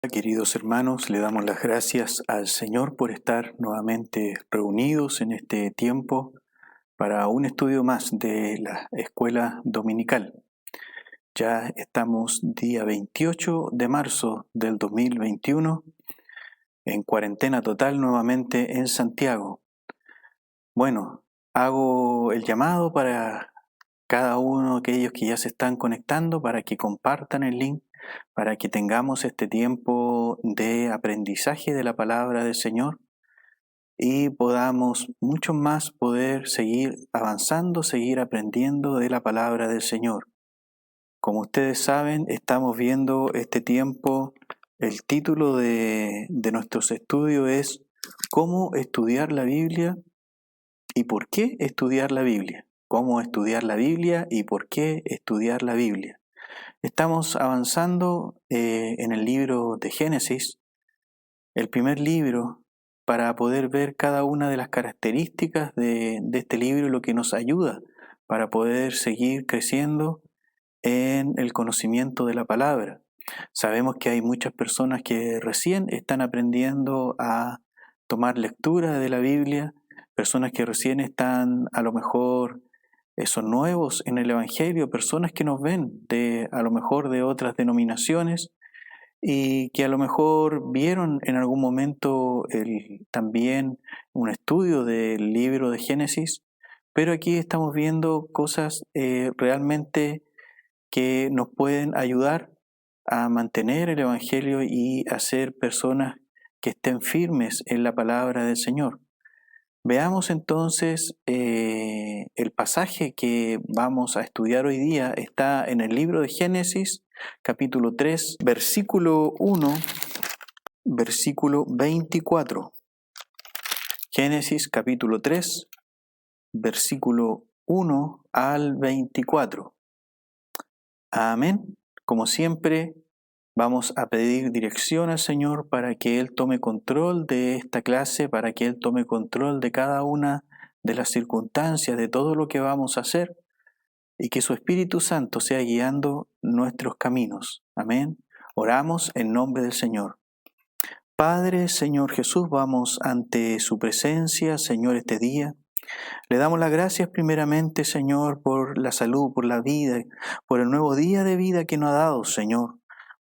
Queridos hermanos, le damos las gracias al Señor por estar nuevamente reunidos en este tiempo para un estudio más de la escuela dominical. Ya estamos día 28 de marzo del 2021 en cuarentena total nuevamente en Santiago. Bueno, hago el llamado para cada uno de aquellos que ya se están conectando para que compartan el link, para que tengamos este tiempo de aprendizaje de la palabra del Señor y podamos mucho más poder seguir avanzando, seguir aprendiendo de la palabra del Señor. Como ustedes saben, estamos viendo este tiempo, el título de nuestros estudios es ¿Cómo estudiar la Biblia y por qué estudiar la Biblia? ¿Cómo estudiar la Biblia y por qué estudiar la Biblia? Estamos avanzando en el libro de Génesis, el primer libro, para poder ver cada una de las características de este libro y lo que nos ayuda para poder seguir creciendo en el conocimiento de la palabra. Sabemos que hay muchas personas que recién están aprendiendo a tomar lectura de la Biblia, personas que recién están a lo mejor son nuevos en el Evangelio, personas que nos ven a lo mejor de otras denominaciones y que a lo mejor vieron en algún momento también un estudio del libro de Génesis, pero aquí estamos viendo cosas realmente que nos pueden ayudar a mantener el Evangelio y a ser personas que estén firmes en la palabra del Señor. Veamos entonces el pasaje que vamos a estudiar hoy día. Está en el libro de Génesis, capítulo 3, versículo 1, versículo 24. Génesis capítulo 3, versículo 1 al 24. Amén. Como siempre, vamos a pedir dirección al Señor para que Él tome control de esta clase, para que Él tome control de cada una de las circunstancias, de todo lo que vamos a hacer, y que su Espíritu Santo sea guiando nuestros caminos. Amén. Oramos en nombre del Señor. Padre, Señor Jesús, vamos ante su presencia, Señor, este día. Le damos las gracias primeramente, Señor, por la salud, por la vida, por el nuevo día de vida que nos ha dado, Señor.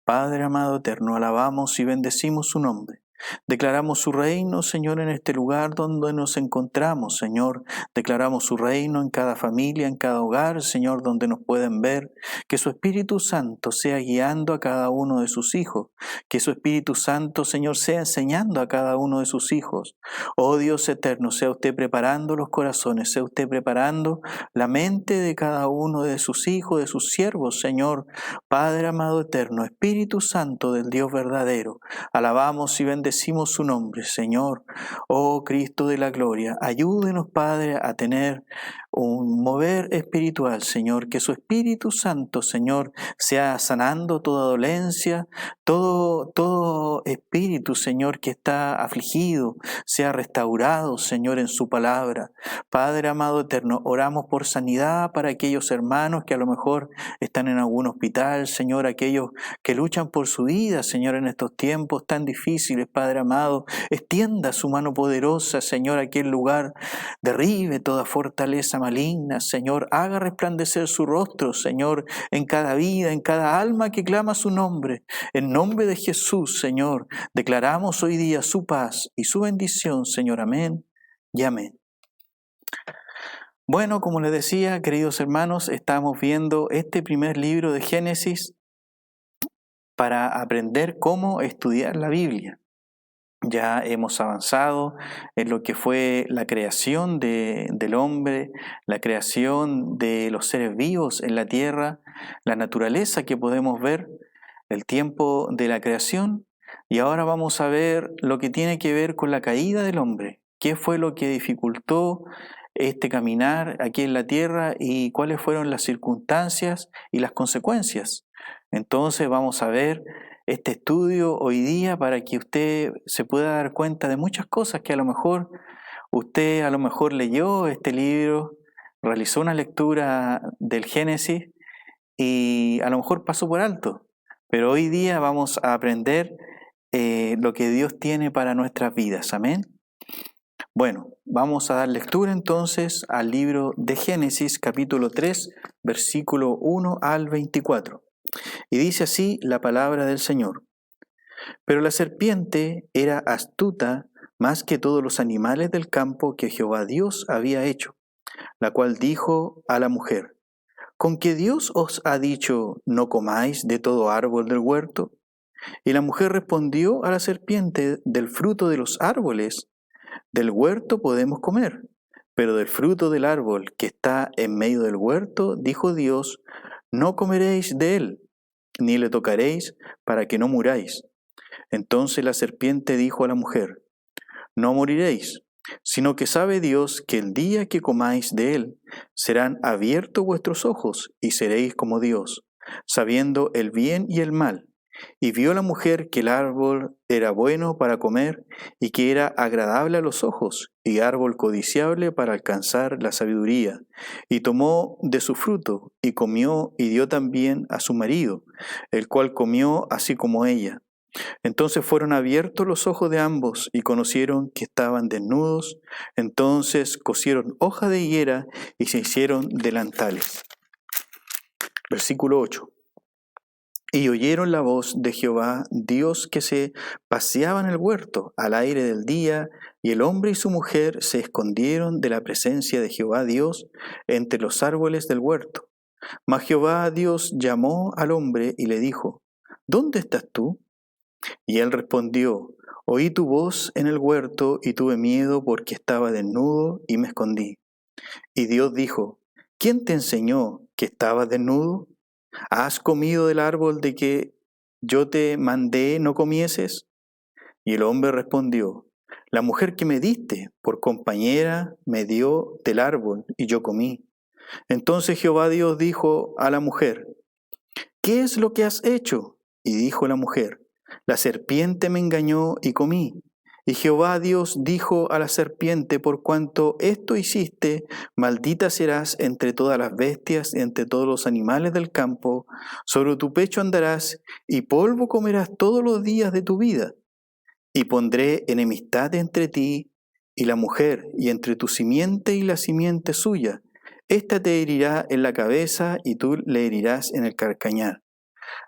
Padre amado eterno, alabamos y bendecimos su nombre. Declaramos su reino, Señor, en este lugar donde nos encontramos, Señor. Declaramos su reino en cada familia, en cada hogar, Señor, donde nos pueden ver. Que su Espíritu Santo sea guiando a cada uno de sus hijos. Que su Espíritu Santo, Señor, sea enseñando a cada uno de sus hijos. Oh Dios eterno, sea usted preparando los corazones, sea usted preparando la mente de cada uno de sus hijos, de sus siervos, Señor. Padre amado eterno, Espíritu Santo del Dios verdadero, alabamos y bendecimos su nombre, Señor. Oh Cristo de la gloria, ayúdenos, Padre, a tener un mover espiritual, Señor, que su Espíritu Santo, Señor, sea sanando toda dolencia, todo espíritu, Señor, que está afligido, sea restaurado, Señor, en su palabra. Padre amado eterno, oramos por sanidad para aquellos hermanos que a lo mejor están en algún hospital, Señor, aquellos que luchan por su vida, Señor, en estos tiempos tan difíciles, Padre amado. Extienda su mano poderosa, Señor, a aquel lugar, derribe toda fortaleza maligna, Señor, haga resplandecer su rostro, Señor, en cada vida, en cada alma que clama su nombre. En nombre de Jesús, Señor, declaramos hoy día su paz y su bendición, Señor. Amén y amén. Bueno, como les decía, queridos hermanos, estamos viendo este primer libro de Génesis para aprender cómo estudiar la Biblia. Ya hemos avanzado en lo que fue la creación del hombre, la creación de los seres vivos en la tierra, la naturaleza que podemos ver, el tiempo de la creación, y ahora vamos a ver lo que tiene que ver con la caída del hombre. ¿Qué fue lo que dificultó este caminar aquí en la tierra y cuáles fueron las circunstancias y las consecuencias? Entonces vamos a ver este estudio hoy día para que usted se pueda dar cuenta de muchas cosas que a lo mejor usted leyó este libro, realizó una lectura del Génesis y a lo mejor pasó por alto. Pero hoy día vamos a aprender lo que Dios tiene para nuestras vidas. Amén. Bueno, vamos a dar lectura entonces al libro de Génesis, capítulo 3, versículo 1 al 24. Y dice así la palabra del Señor. Pero la serpiente era astuta más que todos los animales del campo que Jehová Dios había hecho, la cual dijo a la mujer: ¿Con que Dios os ha dicho, no comáis de todo árbol del huerto? Y la mujer respondió a la serpiente: del fruto de los árboles del huerto podemos comer, pero del fruto del árbol que está en medio del huerto, dijo Dios, no comeréis de él, ni le tocaréis, para que no muráis. Entonces la serpiente dijo a la mujer: no moriréis, sino que sabe Dios que el día que comáis de él, serán abiertos vuestros ojos, y seréis como Dios, sabiendo el bien y el mal. Y vio la mujer que el árbol era bueno para comer, y que era agradable a los ojos, y árbol codiciable para alcanzar la sabiduría. Y tomó de su fruto, y comió, y dio también a su marido, el cual comió así como ella. Entonces fueron abiertos los ojos de ambos, y conocieron que estaban desnudos. Entonces cosieron hoja de higuera, y se hicieron delantales. Versículo 8. Y oyeron la voz de Jehová, Dios, que se paseaba en el huerto al aire del día, y el hombre y su mujer se escondieron de la presencia de Jehová Dios entre los árboles del huerto. Mas Jehová Dios llamó al hombre y le dijo: ¿Dónde estás tú? Y él respondió: oí tu voz en el huerto, y tuve miedo porque estaba desnudo, y me escondí. Y Dios dijo: ¿quién te enseñó que estabas desnudo? ¿Has comido del árbol de que yo te mandé no comieses? Y el hombre respondió: la mujer que me diste por compañera me dio del árbol, y yo comí. Entonces Jehová Dios dijo a la mujer: ¿qué es lo que has hecho? Y dijo la mujer: la serpiente me engañó y comí. Y Jehová Dios dijo a la serpiente: por cuanto esto hiciste, maldita serás entre todas las bestias y entre todos los animales del campo. Sobre tu pecho andarás, y polvo comerás todos los días de tu vida. Y pondré enemistad entre ti y la mujer, y entre tu simiente y la simiente suya. Ésta te herirá en la cabeza, y tú le herirás en el calcañar.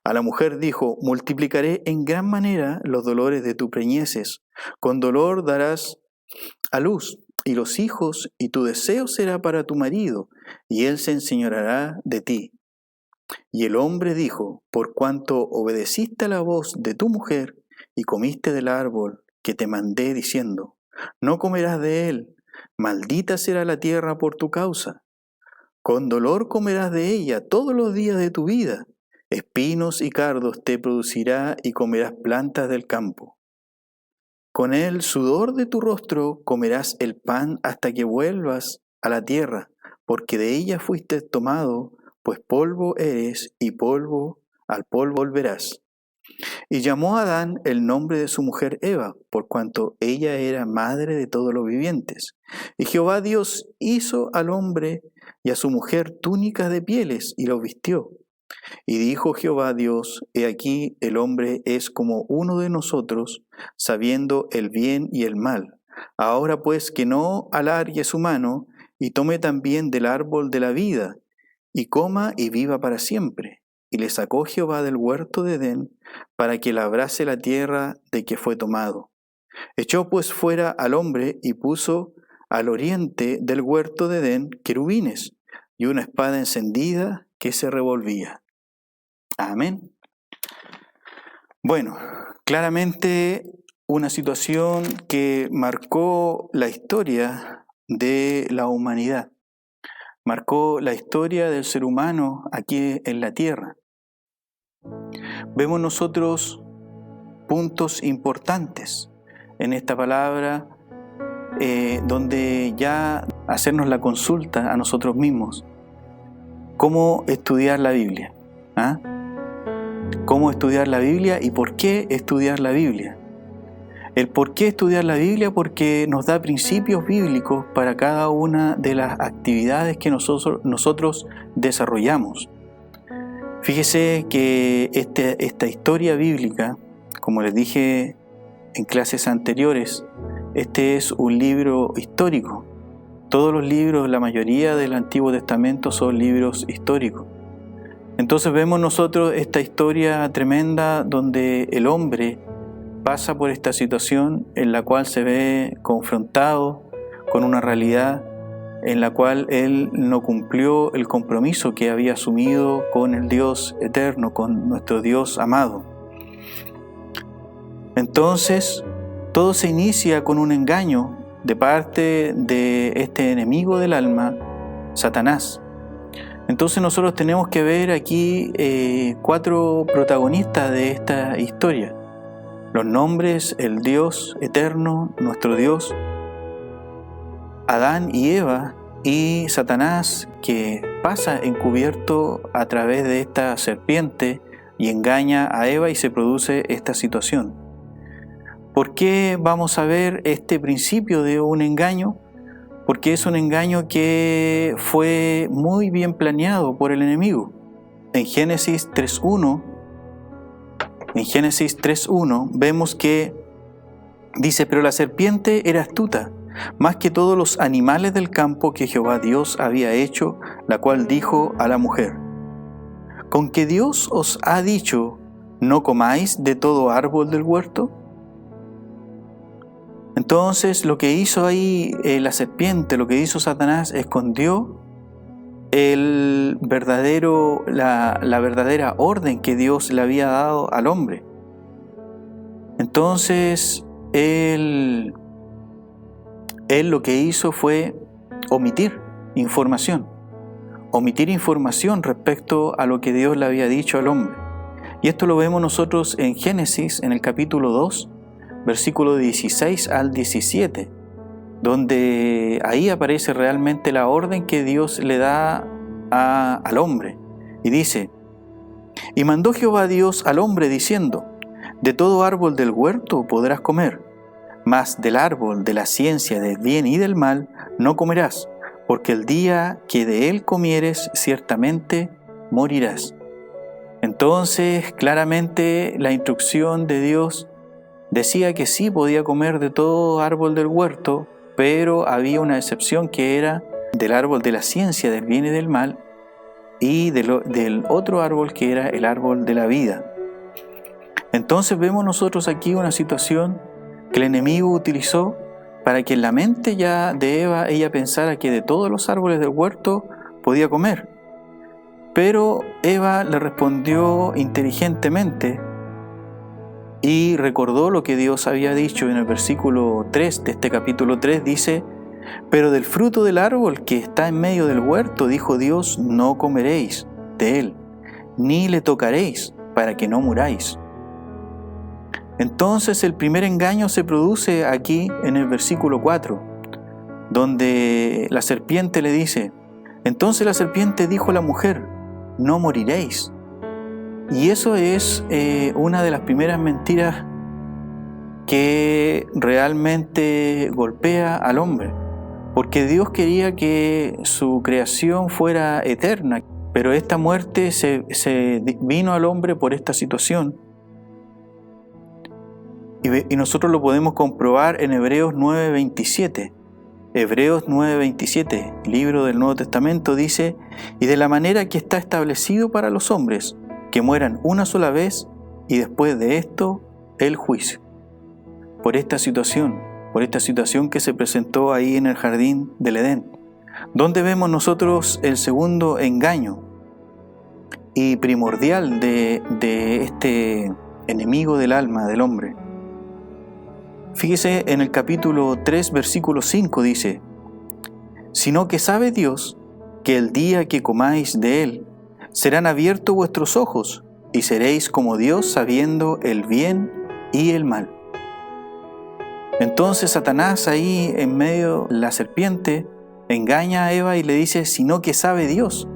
A la mujer dijo: multiplicaré en gran manera los dolores de tu preñeces. Con dolor darás a luz, y los hijos, y tu deseo será para tu marido, y él se enseñoreará de ti. Y el hombre dijo: por cuanto obedeciste a la voz de tu mujer, y comiste del árbol que te mandé diciendo, no comerás de él, maldita será la tierra por tu causa. Con dolor comerás de ella todos los días de tu vida. Espinos y cardos te producirá, y comerás plantas del campo. Con el sudor de tu rostro comerás el pan hasta que vuelvas a la tierra, porque de ella fuiste tomado, pues polvo eres, y al polvo volverás. Y llamó a Adán el nombre de su mujer Eva, por cuanto ella era madre de todos los vivientes. Y Jehová Dios hizo al hombre y a su mujer túnicas de pieles, y los vistió. Y dijo Jehová Dios: he aquí el hombre es como uno de nosotros, sabiendo el bien y el mal. Ahora pues que no alargue su mano, y tome también del árbol de la vida, y coma y viva para siempre. Y le sacó Jehová del huerto de Edén, para que labrase la tierra de que fue tomado. Echó pues fuera al hombre, y puso al oriente del huerto de Edén querubines, y una espada encendida que se revolvía. Amén. Bueno, claramente una situación que marcó la historia de la humanidad, marcó la historia del ser humano aquí en la tierra. Vemos nosotros puntos importantes en esta palabra, donde ya hacernos la consulta a nosotros mismos. ¿Cómo estudiar la Biblia? ¿Cómo estudiar la Biblia y por qué estudiar la Biblia? El por qué estudiar la Biblia, porque nos da principios bíblicos para cada una de las actividades que nosotros desarrollamos. Fíjese que esta historia bíblica como les dije en clases anteriores, este es un libro histórico. Todos los libros, la mayoría del Antiguo Testamento son libros históricos. Entonces vemos nosotros esta historia tremenda donde el hombre pasa por esta situación en la cual se ve confrontado con una realidad en la cual él no cumplió el compromiso que había asumido con el Dios eterno, con nuestro Dios amado. Entonces, todo se inicia con un engaño de parte de este enemigo del alma, Satanás. Entonces nosotros tenemos que ver aquí 4 protagonistas de esta historia. Los nombres: el Dios eterno, nuestro Dios, Adán y Eva, y Satanás, que pasa encubierto a través de esta serpiente y engaña a Eva y se produce esta situación. ¿Por qué vamos a ver este principio de un engaño? Porque es un engaño que fue muy bien planeado por el enemigo. En Génesis 3.1 vemos que dice: pero la serpiente era astuta, más que todos los animales del campo que Jehová Dios había hecho, la cual dijo a la mujer: ¿con que Dios os ha dicho, no comáis de todo árbol del huerto? Entonces lo que hizo ahí la serpiente, lo que hizo Satanás, escondió la verdadera orden que Dios le había dado al hombre. Entonces él lo que hizo fue omitir información respecto a lo que Dios le había dicho al hombre. Y esto lo vemos nosotros en Génesis, en el capítulo 2, versículo 16 al 17, donde ahí aparece realmente la orden que Dios le da al hombre. Y dice: y mandó Jehová Dios al hombre diciendo: de todo árbol del huerto podrás comer, mas del árbol de la ciencia del bien y del mal no comerás, porque el día que de él comieres ciertamente morirás. Entonces, claramente la instrucción de Dios decía que sí podía comer de todo árbol del huerto, pero había una excepción, que era del árbol de la ciencia del bien y del mal, y del otro árbol, que era el árbol de la vida. Entonces vemos nosotros aquí una situación que el enemigo utilizó para que en la mente ya de Eva ella pensara que de todos los árboles del huerto podía comer. Pero Eva le respondió inteligentemente y recordó lo que Dios había dicho en el versículo 3 de este capítulo 3. Dice: pero del fruto del árbol que está en medio del huerto, dijo Dios, no comeréis de él, ni le tocaréis, para que no muráis. Entonces el primer engaño se produce aquí en el versículo 4, donde la serpiente le dice: entonces la serpiente dijo a la mujer, no moriréis. Y eso es una de las primeras mentiras que realmente golpea al hombre, porque Dios quería que su creación fuera eterna, pero esta muerte se vino al hombre por esta situación. Y nosotros lo podemos comprobar en Hebreos 9:27. Hebreos 9:27, libro del Nuevo Testamento, dice: y de la manera que está establecido para los hombres, que mueran una sola vez, y después de esto, el juicio. Por esta situación que se presentó ahí en el jardín del Edén, donde vemos nosotros el segundo engaño y primordial de este enemigo del alma del hombre. Fíjese en el capítulo 3, versículo 5, dice: sino que sabe Dios que el día que comáis de él, serán abiertos vuestros ojos, y seréis como Dios, sabiendo el bien y el mal. Entonces Satanás ahí en medio, la serpiente, engaña a Eva y le dice: sino que sabe Dios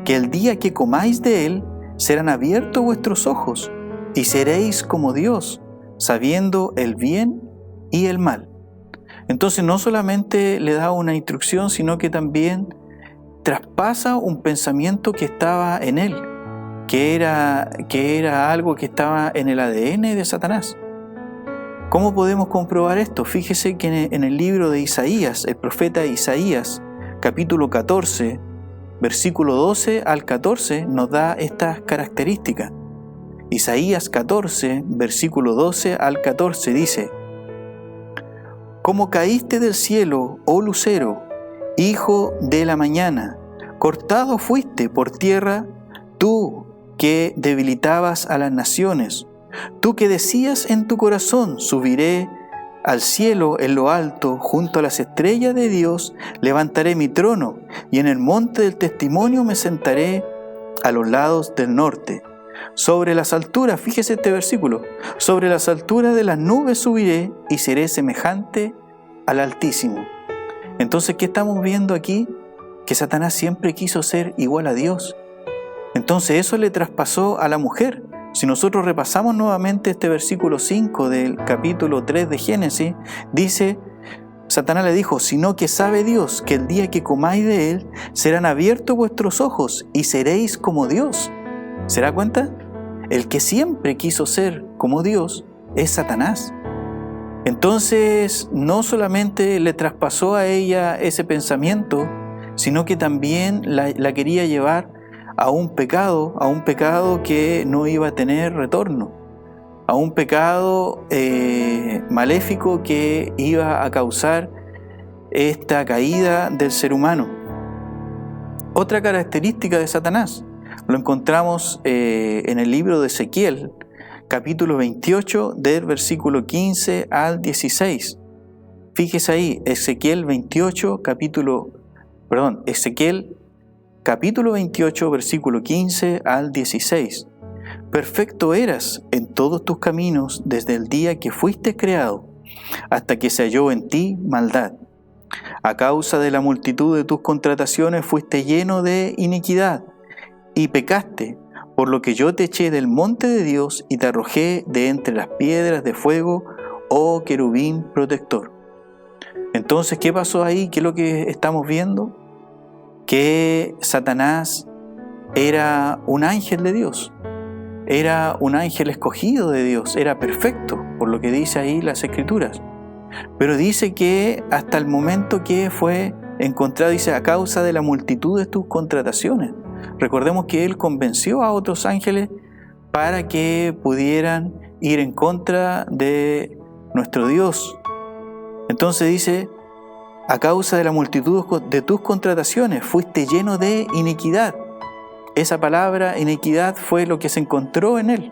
que el día que comáis de él, serán abiertos vuestros ojos, y seréis como Dios, sabiendo el bien y el mal. Entonces no solamente le da una instrucción, sino que también traspasa un pensamiento que estaba en él. que era algo que estaba en el ADN de Satanás. ¿Cómo podemos comprobar esto? Fíjese que en el libro de Isaías, el profeta Isaías, capítulo 14, versículo 12 al 14, nos da estas características. Isaías 14, versículo 12 al 14 dice: «Como caíste del cielo, oh lucero, hijo de la mañana, cortado fuiste por tierra, tú que debilitabas a las naciones, tú que decías en tu corazón, subiré al cielo en lo alto, junto a las estrellas de Dios, levantaré mi trono, y en el monte del testimonio me sentaré a los lados del norte. Sobre las alturas», fíjese este versículo, «sobre las alturas de las nubes subiré y seré semejante al Altísimo». Entonces, ¿qué estamos viendo aquí? Que Satanás siempre quiso ser igual a Dios. Entonces eso le traspasó a la mujer. Si nosotros repasamos nuevamente este versículo 5 del capítulo 3 de Génesis, dice, Satanás le dijo: «Sino que sabe Dios que el día que comáis de él, serán abiertos vuestros ojos y seréis como Dios». ¿Se da cuenta? El que siempre quiso ser como Dios es Satanás. Entonces, no solamente le traspasó a ella ese pensamiento, sino que también la quería llevar a un pecado que no iba a tener retorno, a un pecado maléfico que iba a causar esta caída del ser humano. Otra característica de Satanás lo encontramos en el libro de Ezequiel, capítulo 28, del versículo 15 al 16. Fíjese ahí, Ezequiel capítulo 28, versículo 15 al 16. «Perfecto eras en todos tus caminos desde el día que fuiste creado, hasta que se halló en ti maldad. A causa de la multitud de tus contrataciones fuiste lleno de iniquidad, y pecaste, por lo que yo te eché del monte de Dios y te arrojé de entre las piedras de fuego, oh querubín protector». Entonces, ¿qué pasó ahí? ¿Qué es lo que estamos viendo? Que Satanás era un ángel de Dios, era un ángel escogido de Dios, era perfecto, por lo que dice ahí las Escrituras. Pero dice que hasta el momento que fue encontrado, dice, a causa de la multitud de tus contrataciones. Recordemos que él convenció a otros ángeles para que pudieran ir en contra de nuestro Dios. Entonces dice, a causa de la multitud de tus contrataciones fuiste lleno de iniquidad. Esa palabra iniquidad fue lo que se encontró en él.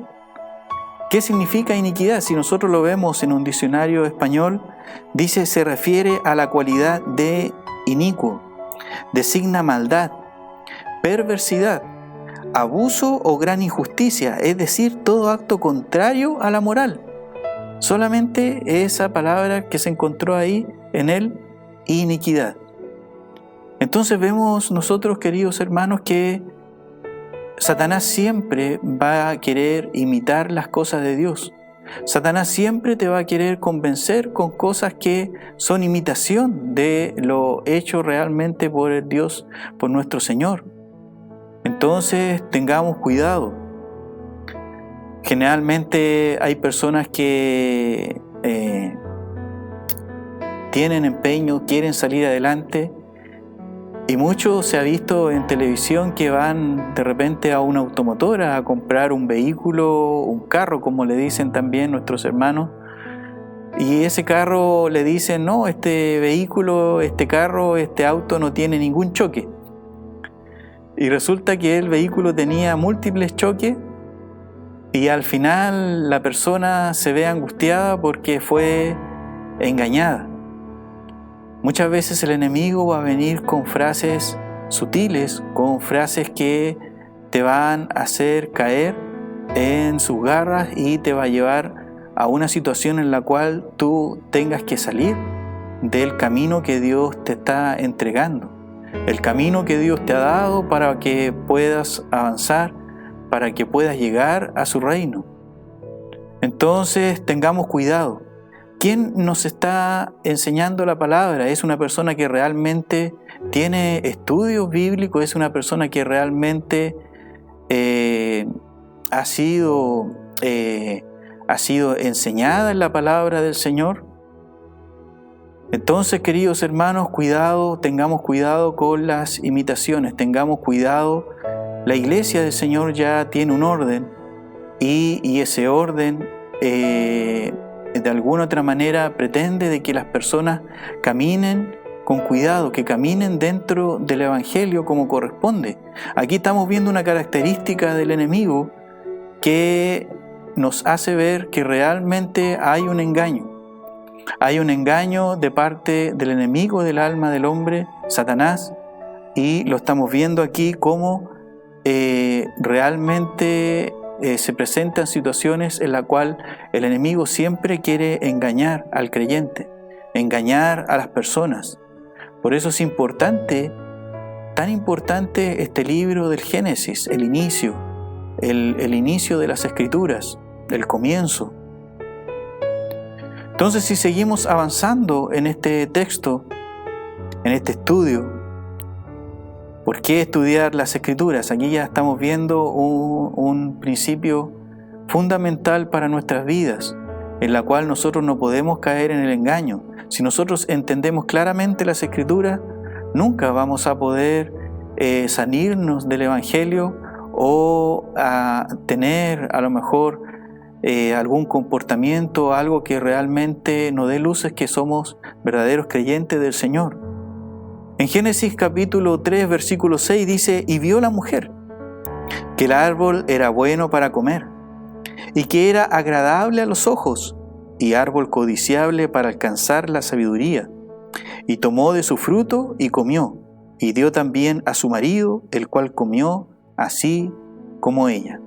¿Qué significa iniquidad? Si nosotros lo vemos en un diccionario español, dice, se refiere a la cualidad de inicuo, designa maldad, perversidad, abuso o gran injusticia, es decir, todo acto contrario a la moral. Solamente esa palabra que se encontró ahí en él, iniquidad. Entonces vemos nosotros, queridos hermanos, que Satanás siempre va a querer imitar las cosas de Dios. Satanás siempre te va a querer convencer con cosas que son imitación de lo hecho realmente por el Dios, por nuestro Señor. Entonces tengamos cuidado. Generalmente hay personas que tienen empeño, quieren salir adelante, y mucho se ha visto en televisión que van de repente a una automotora a comprar un vehículo, un carro, como le dicen también nuestros hermanos, y ese carro le dicen, no, este vehículo, este carro, este auto no tiene ningún choque. Y resulta que el vehículo tenía múltiples choques, y al final la persona se ve angustiada porque fue engañada. Muchas veces el enemigo va a venir con frases sutiles, con frases que te van a hacer caer en sus garras y te va a llevar a una situación en la cual tú tengas que salir del camino que Dios te está entregando, el camino que Dios te ha dado para que puedas avanzar, para que puedas llegar a su reino. Entonces tengamos cuidado. ¿Quién nos está enseñando la palabra? ¿Es una persona que realmente tiene estudios bíblicos? ¿Es una persona que realmente ha sido enseñada en la palabra del Señor. Entonces, queridos hermanos, tengamos cuidado con las imitaciones, tengamos cuidado. La iglesia del Señor ya tiene un orden y ese orden de alguna otra manera pretende de que las personas caminen con cuidado, que caminen dentro del Evangelio como corresponde. Aquí estamos viendo una característica del enemigo que nos hace ver que realmente hay un engaño. Hay un engaño de parte del enemigo del alma del hombre, Satanás, y lo estamos viendo aquí como realmente se presentan situaciones en las cuales el enemigo siempre quiere engañar al creyente, engañar a las personas. Por eso es importante, tan importante este libro del Génesis, el inicio de las Escrituras, el comienzo. Entonces, si seguimos avanzando en este texto, en este estudio, ¿por qué estudiar las Escrituras? Aquí ya estamos viendo un principio fundamental para nuestras vidas, en la cual nosotros no podemos caer en el engaño. Si nosotros entendemos claramente las Escrituras, nunca vamos a poder salirnos del Evangelio o a tener a lo mejor algún comportamiento, algo que realmente nos dé luces que somos verdaderos creyentes del Señor. En Génesis capítulo 3, versículo 6 dice: «Y vio la mujer que el árbol era bueno para comer, y que era agradable a los ojos, y árbol codiciable para alcanzar la sabiduría. Y tomó de su fruto y comió, y dio también a su marido, el cual comió así como ella».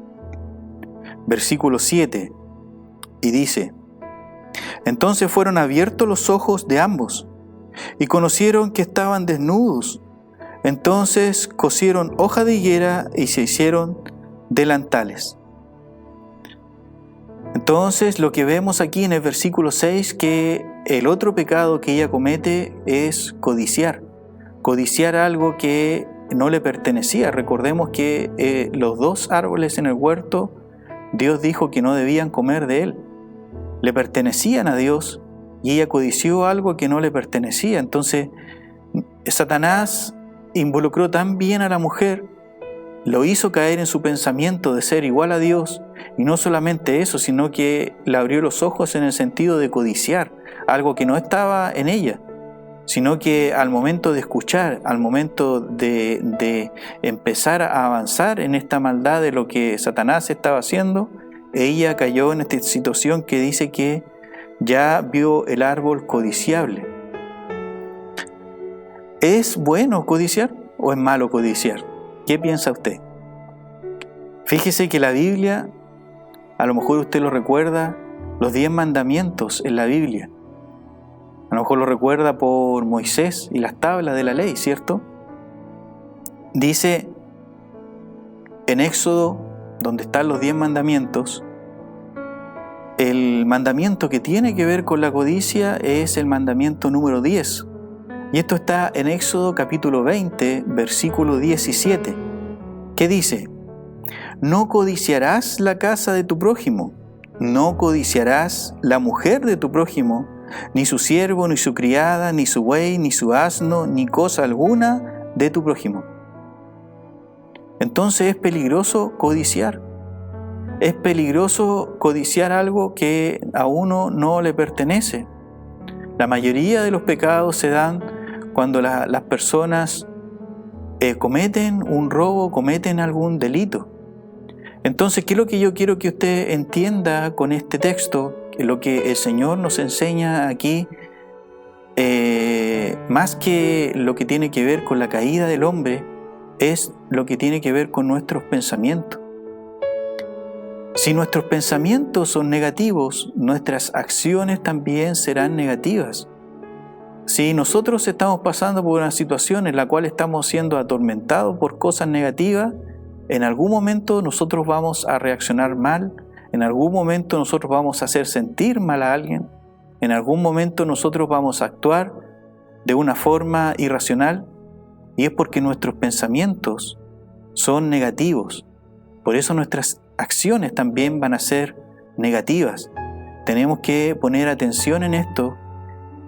Versículo 7, y dice: «Entonces fueron abiertos los ojos de ambos, y conocieron que estaban desnudos. Entonces cosieron hoja de higuera y se hicieron delantales». Entonces lo que vemos aquí en el versículo 6, que el otro pecado que ella comete es codiciar algo que no le pertenecía. Recordemos que los dos árboles en el huerto, Dios dijo que no debían comer de él. Le pertenecían a Dios y ella codició algo que no le pertenecía. Entonces Satanás involucró tan bien a la mujer, lo hizo caer en su pensamiento de ser igual a Dios, y no solamente eso, sino que le abrió los ojos en el sentido de codiciar algo que no estaba en ella, sino que al momento de escuchar, al momento de empezar a avanzar en esta maldad de lo que Satanás estaba haciendo, ella cayó en esta situación que dice que ya vio el árbol codiciable. ¿Es bueno codiciar o es malo codiciar? ¿Qué piensa usted? Fíjese que la Biblia, a lo mejor usted lo recuerda, los 10 mandamientos en la Biblia. A lo mejor lo recuerda por Moisés y las tablas de la ley, ¿cierto? Dice en Éxodo, donde están los 10 mandamientos, el mandamiento que tiene que ver con la codicia es el mandamiento número 10. Y esto está en Éxodo capítulo 20, versículo 17, que dice: «No codiciarás la casa de tu prójimo, no codiciarás la mujer de tu prójimo, ni su siervo, ni su criada, ni su buey, ni su asno, ni cosa alguna de tu prójimo». Entonces es peligroso codiciar. Es peligroso codiciar algo que a uno no le pertenece. La mayoría de los pecados se dan cuando las personas cometen un robo, cometen algún delito. Entonces, ¿qué es lo que yo quiero que usted entienda con este texto? Lo que el Señor nos enseña aquí, más que lo que tiene que ver con la caída del hombre, es lo que tiene que ver con nuestros pensamientos. Si nuestros pensamientos son negativos, nuestras acciones también serán negativas. Si nosotros estamos pasando por una situación en la cual estamos siendo atormentados por cosas negativas, en algún momento nosotros vamos a reaccionar mal, en algún momento nosotros vamos a hacer sentir mal a alguien, en algún momento nosotros vamos a actuar de una forma irracional, y es porque nuestros pensamientos son negativos. Por eso nuestras acciones también van a ser negativas. Tenemos que poner atención en esto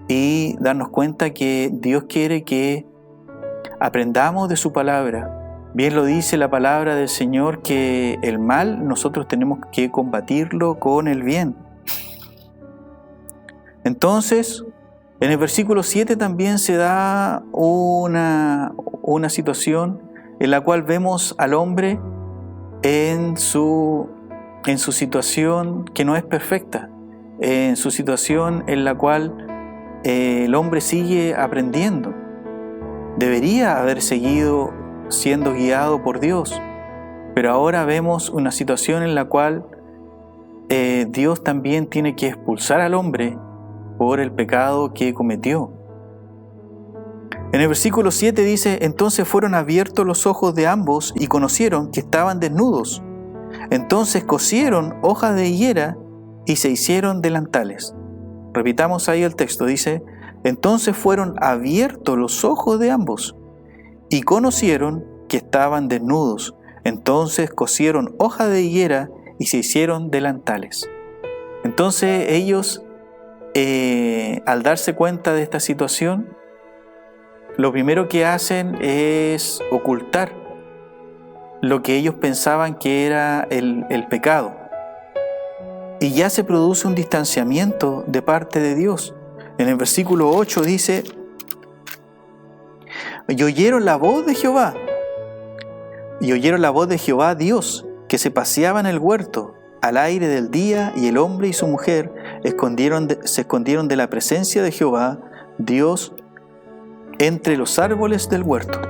y darnos cuenta que Dios quiere que aprendamos de su palabra. Bien lo dice la palabra del Señor, que el mal nosotros tenemos que combatirlo con el bien. Entonces, en el versículo 7 también se da una situación en la cual vemos al hombre en su situación que no es perfecta, en su situación en la cual el hombre sigue aprendiendo. Debería haber seguido siendo guiado por Dios, pero ahora vemos una situación en la cual Dios también tiene que expulsar al hombre por el pecado que cometió. En el versículo 7 dice: entonces fueron abiertos los ojos de ambos y conocieron que estaban desnudos. Entonces cosieron hojas de higuera y se hicieron delantales. Repitamos ahí el texto, dice: entonces fueron abiertos los ojos de ambos y conocieron que estaban desnudos. Entonces cosieron hojas de higuera y se hicieron delantales. Entonces ellos, al darse cuenta de esta situación, lo primero que hacen es ocultar lo que ellos pensaban que era el pecado. Y ya se produce un distanciamiento de parte de Dios. En el versículo 8 dice: y oyeron la voz de Jehová, Dios, que se paseaba en el huerto al aire del día, y el hombre y su mujer se escondieron de la presencia de Jehová, Dios, entre los árboles del huerto.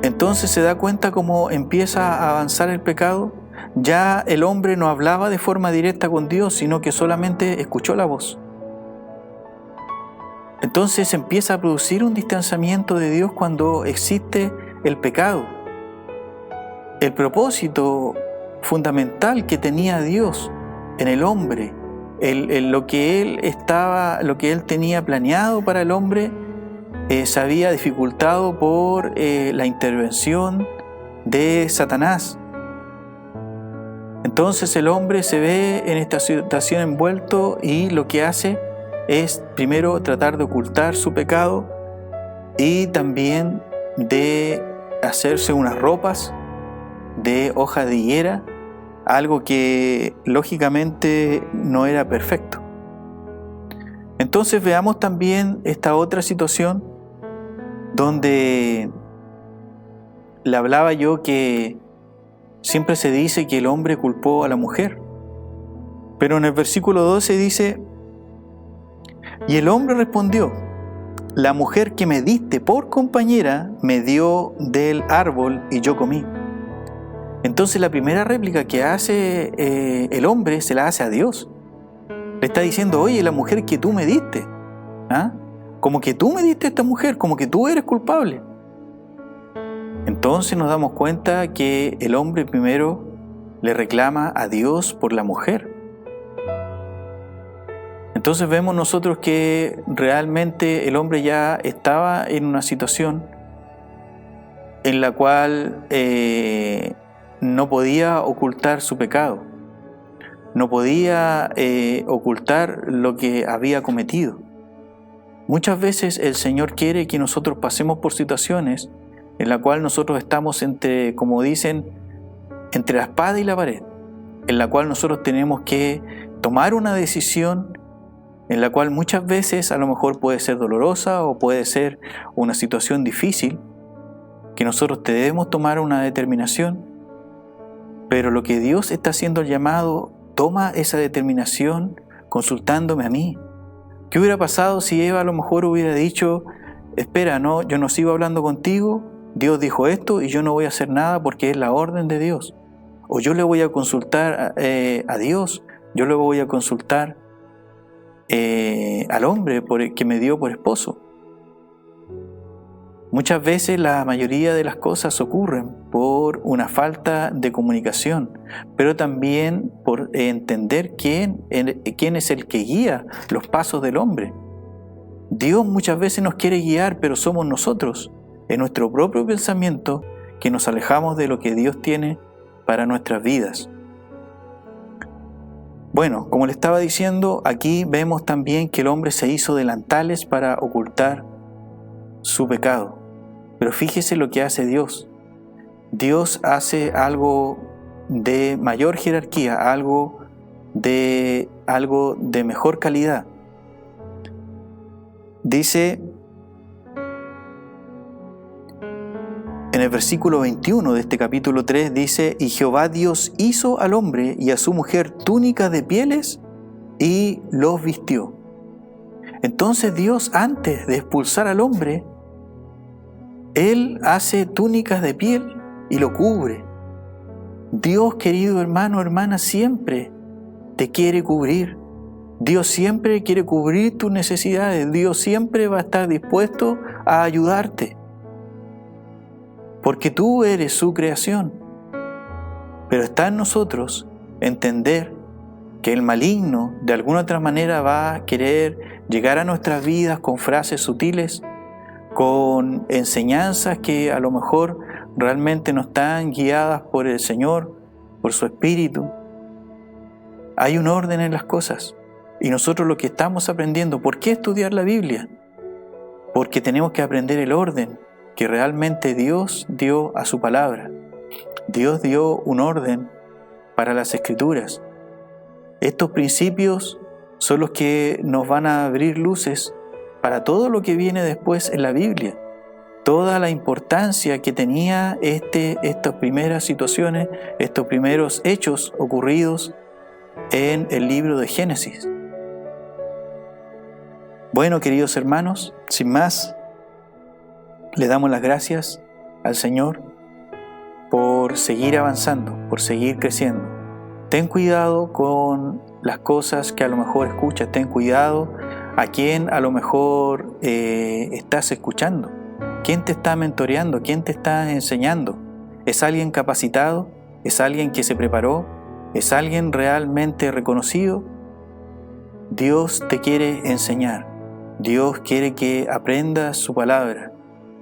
Entonces se da cuenta cómo empieza a avanzar el pecado. Ya el hombre no hablaba de forma directa con Dios, sino que solamente escuchó la voz. Entonces empieza a producir un distanciamiento de Dios cuando existe el pecado. El propósito fundamental que tenía Dios en el hombre, lo que él tenía planeado para el hombre, se había dificultado por la intervención de Satanás. Entonces el hombre se ve en esta situación envuelto y lo que hace es primero tratar de ocultar su pecado y también de hacerse unas ropas de hoja de higuera, algo que lógicamente no era perfecto. Entonces veamos también esta otra situación donde le hablaba yo que siempre se dice que el hombre culpó a la mujer, pero en el versículo 12 dice: y el hombre respondió: la mujer que me diste por compañera me dio del árbol y yo comí. Entonces la primera réplica que hace el hombre se la hace a Dios. Le está diciendo: oye, la mujer que tú me diste, como que tú me diste a esta mujer, como que tú eres culpable. Entonces nos damos cuenta que el hombre primero le reclama a Dios por la mujer. Entonces vemos nosotros que realmente el hombre ya estaba en una situación en la cual no podía ocultar su pecado, no podía ocultar lo que había cometido. Muchas veces el Señor quiere que nosotros pasemos por situaciones en la cual nosotros estamos entre, como dicen, entre la espada y la pared, en la cual nosotros tenemos que tomar una decisión en la cual muchas veces a lo mejor puede ser dolorosa o puede ser una situación difícil, que nosotros debemos tomar una determinación, pero lo que Dios está haciendo el llamado, toma esa determinación consultándome a mí. ¿Qué hubiera pasado si Eva a lo mejor hubiera dicho: espera, no, yo no sigo hablando contigo, Dios dijo esto y yo no voy a hacer nada porque es la orden de Dios? O yo le voy a consultar a Dios, yo le voy a consultar al hombre que me dio por esposo. Muchas veces la mayoría de las cosas ocurren por una falta de comunicación, pero también por entender quién es el que guía los pasos del hombre. Dios muchas veces nos quiere guiar, pero somos nosotros, en nuestro propio pensamiento, que nos alejamos de lo que Dios tiene para nuestras vidas. Bueno, como le estaba diciendo, aquí vemos también que el hombre se hizo delantales para ocultar su pecado. Pero fíjese lo que hace Dios. Dios hace algo de mayor jerarquía, algo de mejor calidad. Dice en el versículo 21 de este capítulo 3, dice: y Jehová Dios hizo al hombre y a su mujer túnicas de pieles y los vistió. Entonces Dios, antes de expulsar al hombre, Él hace túnicas de piel y lo cubre. Dios, querido hermano, hermana, siempre te quiere cubrir. Dios siempre quiere cubrir tus necesidades. Dios siempre va a estar dispuesto a ayudarte. Porque tú eres su creación. Pero está en nosotros entender que el maligno de alguna otra manera va a querer llegar a nuestras vidas con frases sutiles, con enseñanzas que a lo mejor realmente no están guiadas por el Señor, por su Espíritu. Hay un orden en las cosas. Y nosotros lo que estamos aprendiendo, ¿por qué estudiar la Biblia? Porque tenemos que aprender el orden que realmente Dios dio a su palabra. Dios dio un orden para las Escrituras. Estos principios son los que nos van a abrir luces para todo lo que viene después en la Biblia. Toda la importancia que tenía estas primeras situaciones, estos primeros hechos ocurridos en el libro de Génesis. Bueno, queridos hermanos, sin más, le damos las gracias al Señor por seguir avanzando, por seguir creciendo. Ten cuidado con las cosas que a lo mejor escuchas, ten cuidado a quién a lo mejor estás escuchando, quién te está mentoreando, quién te está enseñando. ¿Es alguien capacitado? ¿Es alguien que se preparó? ¿Es alguien realmente reconocido? Dios te quiere enseñar, Dios quiere que aprendas su palabra.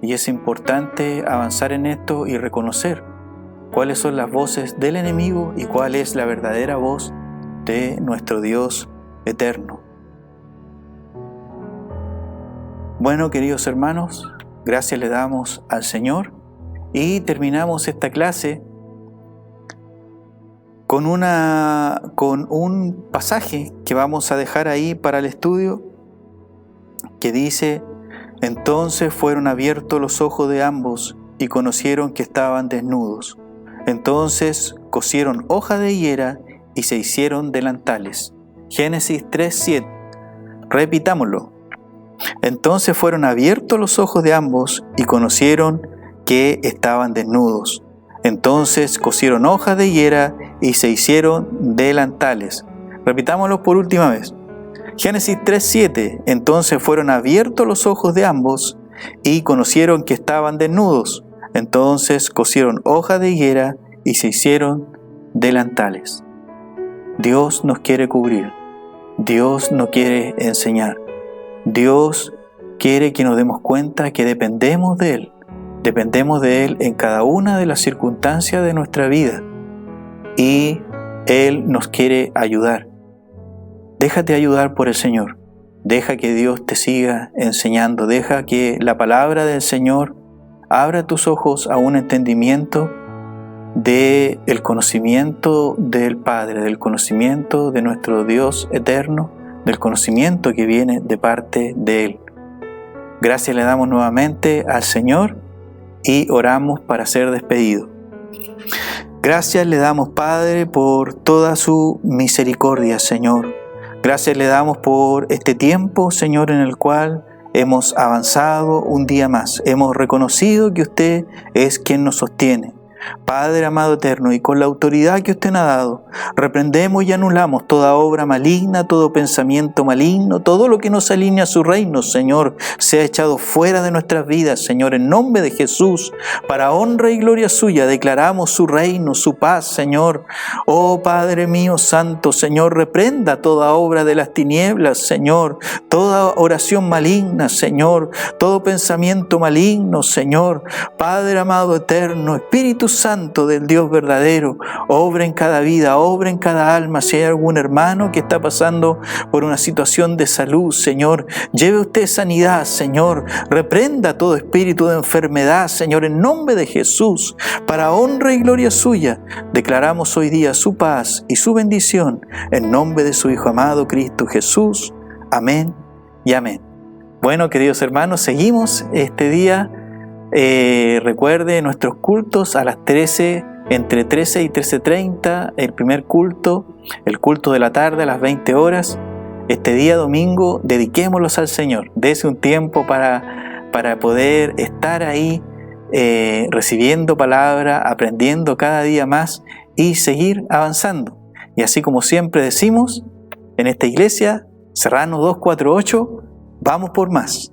Y es importante avanzar en esto y reconocer cuáles son las voces del enemigo y cuál es la verdadera voz de nuestro Dios eterno. Bueno, queridos hermanos, gracias le damos al Señor y terminamos esta clase con un pasaje que vamos a dejar ahí para el estudio, que dice: entonces fueron abiertos los ojos de ambos y conocieron que estaban desnudos. Entonces cosieron hoja de higuera y se hicieron delantales. Génesis 3:7. Repitámoslo. Entonces fueron abiertos los ojos de ambos y conocieron que estaban desnudos. Entonces cosieron hojas de higuera y se hicieron delantales. Repitámoslo por última vez. Génesis 3:7. Entonces fueron abiertos los ojos de ambos y conocieron que estaban desnudos. Entonces cosieron hojas de higuera y se hicieron delantales. Dios nos quiere cubrir. Dios nos quiere enseñar. Dios quiere que nos demos cuenta que dependemos de Él. Dependemos de Él en cada una de las circunstancias de nuestra vida. Y Él nos quiere ayudar. Déjate ayudar por el Señor. Deja que Dios te siga enseñando. Deja que la palabra del Señor abra tus ojos a un entendimiento del conocimiento del Padre, del conocimiento de nuestro Dios eterno, del conocimiento que viene de parte de Él. Gracias le damos nuevamente al Señor y oramos para ser despedidos. Gracias le damos, Padre, por toda su misericordia, Señor. Gracias le damos por este tiempo, Señor, en el cual hemos avanzado un día más. Hemos reconocido que usted es quien nos sostiene. Padre amado eterno, y con la autoridad que usted nos ha dado, reprendemos y anulamos toda obra maligna, todo pensamiento maligno, todo lo que nos alinea a su reino, Señor, sea echado fuera de nuestras vidas, Señor, en nombre de Jesús, para honra y gloria suya, declaramos su reino, su paz, Señor. Oh Padre mío santo, Señor, reprenda toda obra de las tinieblas, Señor, toda oración maligna, Señor, todo pensamiento maligno, Señor. Padre amado eterno, Espíritu Santo del Dios verdadero, obra en cada vida, obra en cada alma. Si hay algún hermano que está pasando por una situación de salud, Señor, lleve usted sanidad, Señor. Reprenda todo espíritu de enfermedad, Señor, en nombre de Jesús. Para honra y gloria suya, declaramos hoy día su paz y su bendición en nombre de su Hijo amado Cristo Jesús. Amén y amén. Bueno, queridos hermanos, seguimos este día. Recuerde nuestros cultos a las 13, entre 13 y 13:30, el primer culto, el culto de la tarde a las 20 horas. Este día domingo, dediquémoslos al Señor. Dese un tiempo para poder estar ahí recibiendo palabra, aprendiendo cada día más y seguir avanzando. Y así como siempre decimos en esta iglesia, Serrano 248, vamos por más.